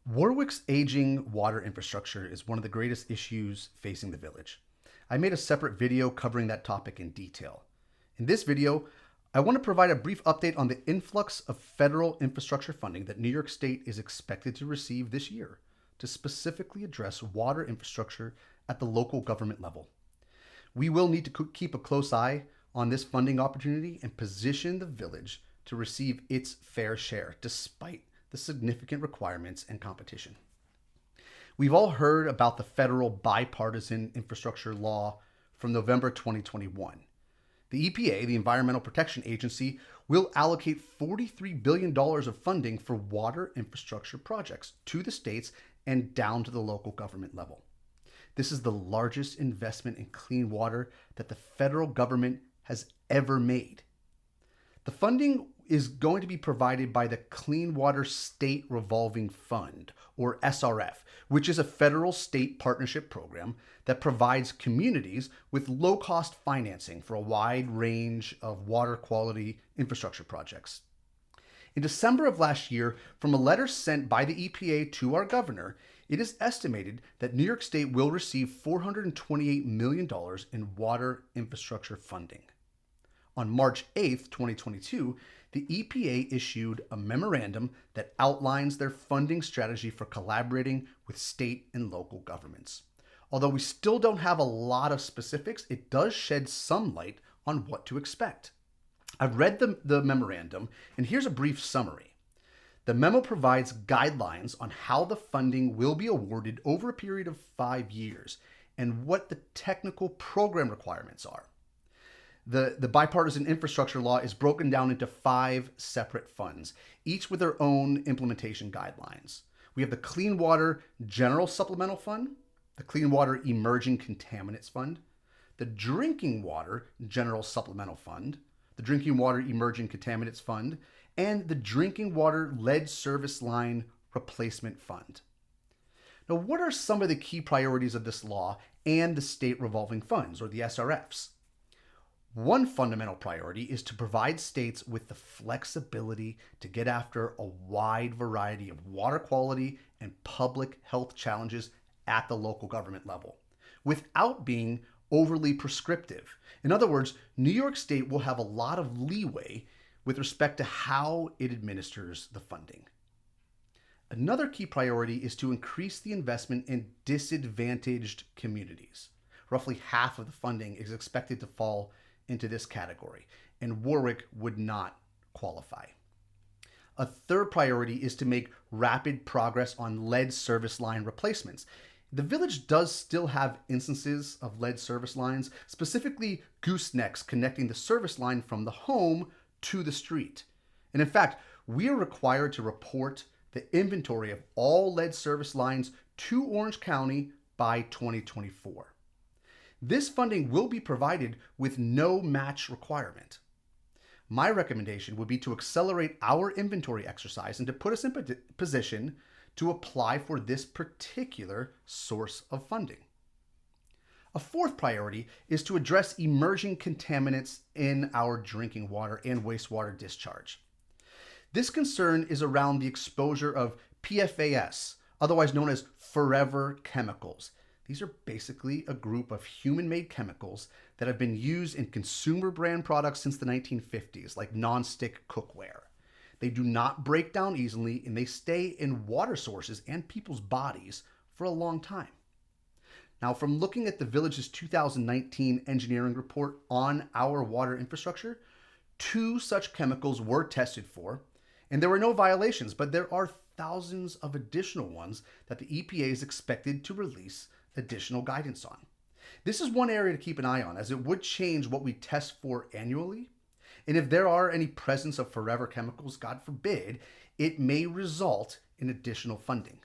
Warwick's aging water infrastructure is one of the greatest issues facing the village. I made a separate video covering that topic in detail. In this video, I want to provide a brief update on the influx of federal infrastructure funding that New York State is expected to receive this year to specifically address water infrastructure at the local government level. We will need to keep a close eye on this funding opportunity and position the village to receive its fair share despite the significant requirements and competition. We've all heard about the federal bipartisan infrastructure law from November 2021. The EPA, the Environmental Protection Agency, will allocate $43 billion of funding for water infrastructure projects to the states and down to the local government level. This is the largest investment in clean water that the federal government has ever made. The funding is going to be provided by the Clean Water State Revolving Fund, or SRF, which is a federal state partnership program that provides communities with low-cost financing for a wide range of water quality infrastructure projects. In December of last year, from a letter sent by the EPA to our governor, it is estimated that New York State will receive $428 million in water infrastructure funding. On March 8, 2022, the EPA issued a memorandum that outlines their funding strategy for collaborating with state and local governments. Although we still don't have a lot of specifics, it does shed some light on what to expect. I've read the memorandum, and here's a brief summary. The memo provides guidelines on how the funding will be awarded over a period of 5 years and what the technical program requirements are. The bipartisan infrastructure law is broken down into 5 separate funds, each with their own implementation guidelines. We have the Clean Water General Supplemental Fund, the Clean Water Emerging Contaminants Fund, the Drinking Water General Supplemental Fund, the Drinking Water Emerging Contaminants Fund, and the Drinking Water Lead Service Line Replacement Fund. Now, what are some of the key priorities of this law and the state revolving funds, or the SRFs? One fundamental priority is to provide states with the flexibility to get after a wide variety of water quality and public health challenges at the local government level, without being overly prescriptive. In other words, New York State will have a lot of leeway with respect to how it administers the funding. Another key priority is to increase the investment in disadvantaged communities. Roughly half of the funding is expected to fall into this category, and Warwick would not qualify. A third priority is to make rapid progress on lead service line replacements. The village does still have instances of lead service lines, specifically goosenecks connecting the service line from the home to the street. And in fact, we are required to report the inventory of all lead service lines to Orange County by 2024. This funding will be provided with no match requirement. My recommendation would be to accelerate our inventory exercise and to put us in position to apply for this particular source of funding. A fourth priority is to address emerging contaminants in our drinking water and wastewater discharge. This concern is around the exposure of PFAS, otherwise known as forever chemicals. These are basically a group of human-made chemicals that have been used in consumer brand products since the 1950s, like non-stick cookware. They do not break down easily, and they stay in water sources and people's bodies for a long time. Now, from looking at the village's 2019 engineering report on our water infrastructure, 2 such chemicals were tested for, and there were no violations, but there are thousands of additional ones that the EPA is expected to release additional guidance on. This is one area to keep an eye on, as it would change what we test for annually. And if there are any presence of forever chemicals, God forbid, it may result in additional funding.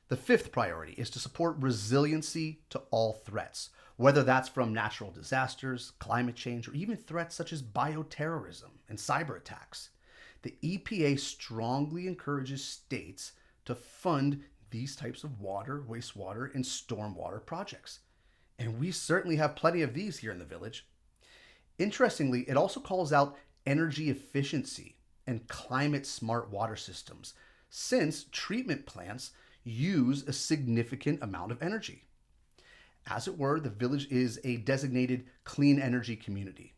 The fifth priority is to support resiliency to all threats, whether that's from natural disasters, climate change, or even threats such as bioterrorism and cyber attacks. The EPA strongly encourages states to fund these types of water, wastewater, and stormwater projects. And we certainly have plenty of these here in the village. Interestingly, it also calls out energy efficiency and climate smart water systems, since treatment plants use a significant amount of energy. As it were, the village is a designated clean energy community.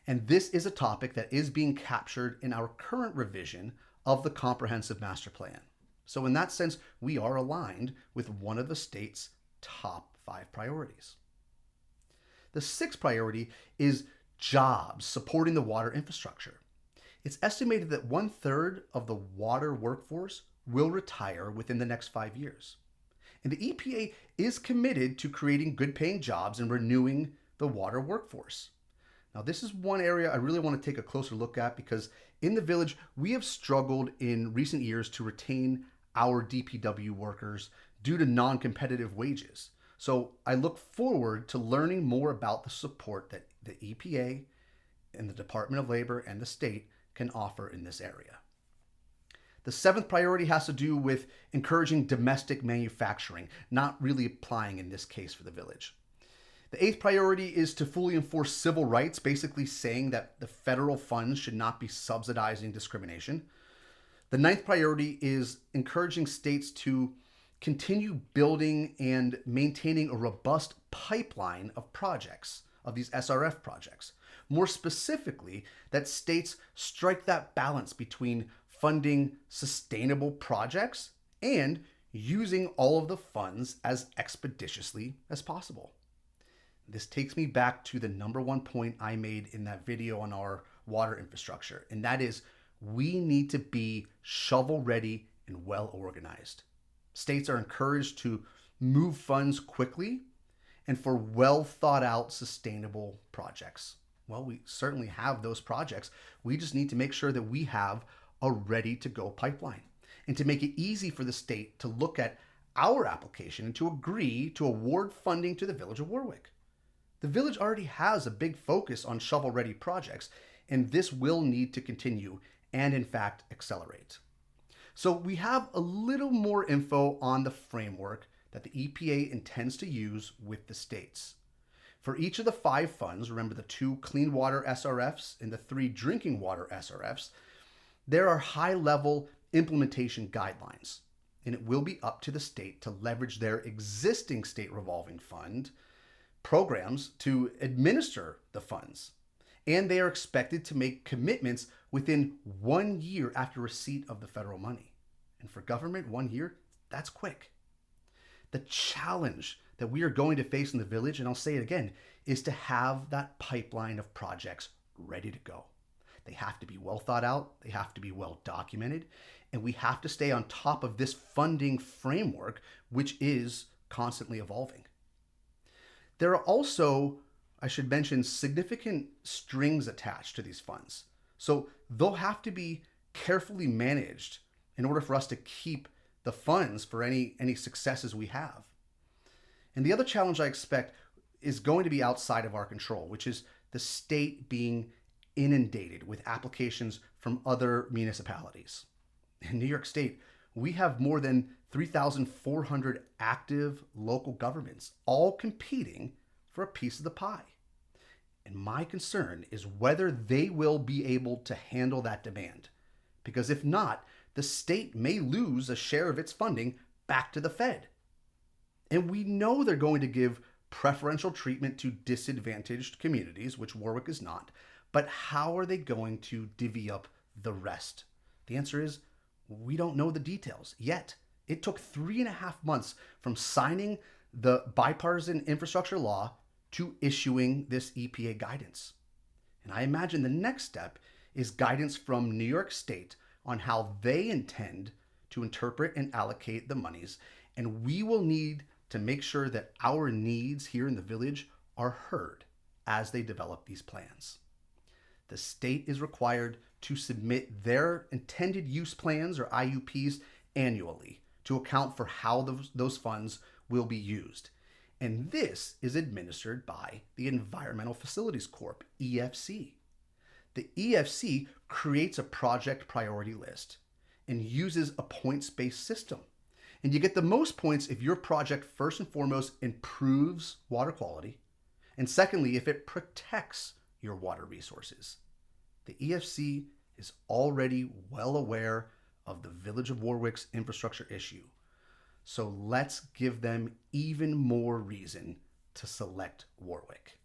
And this is a topic that is being captured in our current revision of the Comprehensive Master Plan. So in that sense, we are aligned with one of the state's top 5 priorities. The 6th priority is jobs supporting the water infrastructure. It's estimated that 1/3 of the water workforce will retire within the next 5 years. And the EPA is committed to creating good-paying jobs and renewing the water workforce. Now, this is one area I really want to take a closer look at because in the village, we have struggled in recent years to retain our DPW workers due to non-competitive wages. So I look forward to learning more about the support that the EPA and the Department of Labor and the state can offer in this area. The 7th priority has to do with encouraging domestic manufacturing, not really applying in this case for the village. The 8th priority is to fully enforce civil rights, basically saying that the federal funds should not be subsidizing discrimination. The 9th priority is encouraging states to continue building and maintaining a robust pipeline of projects, of these SRF projects. More specifically, that states strike that balance between funding sustainable projects and using all of the funds as expeditiously as possible. This takes me back to the number 1 point I made in that video on our water infrastructure, and that is we need to be shovel ready and well organized. States are encouraged to move funds quickly and for well thought out sustainable projects. Well, we certainly have those projects. We just need to make sure that we have a ready to go pipeline and to make it easy for the state to look at our application and to agree to award funding to the Village of Warwick. The village already has a big focus on shovel ready projects, and this will need to continue and in fact accelerate. So we have a little more info on the framework that the EPA intends to use with the states. For each of the 5 funds, remember the 2 clean water SRFs and the 3 drinking water SRFs, there are high-level implementation guidelines, and it will be up to the state to leverage their existing state revolving fund programs to administer the funds. And they are expected to make commitments within 1 year after receipt of the federal money. And for government, 1 year, that's quick. The challenge that we are going to face in the village, and I'll say it again, is to have that pipeline of projects ready to go. They have to be well thought out, they have to be well documented, and we have to stay on top of this funding framework, which is constantly evolving. There are also, I should mention, significant strings attached to these funds. So they'll have to be carefully managed in order for us to keep the funds for any successes we have. And the other challenge I expect is going to be outside of our control, which is the state being inundated with applications from other municipalities. In New York State, we have more than 3,400 active local governments, all competing for a piece of the pie. And my concern is whether they will be able to handle that demand. Because if not, the state may lose a share of its funding back to the Fed. And we know they're going to give preferential treatment to disadvantaged communities, which Warwick is not. But how are they going to divvy up the rest? The answer is we don't know the details yet. It took 3.5 months from signing the bipartisan infrastructure law to issuing this EPA guidance. And I imagine the next step is guidance from New York State on how they intend to interpret and allocate the monies. And we will need to make sure that our needs here in the village are heard as they develop these plans. The state is required to submit their intended use plans or IUPs annually to account for how those funds will be used. And this is administered by the Environmental Facilities Corp, EFC. The EFC creates a project priority list and uses a points-based system. And you get the most points if your project first and foremost improves water quality, and secondly, if it protects your water resources. The EFC is already well aware of the Village of Warwick's infrastructure issue. So let's give them even more reason to select Warwick.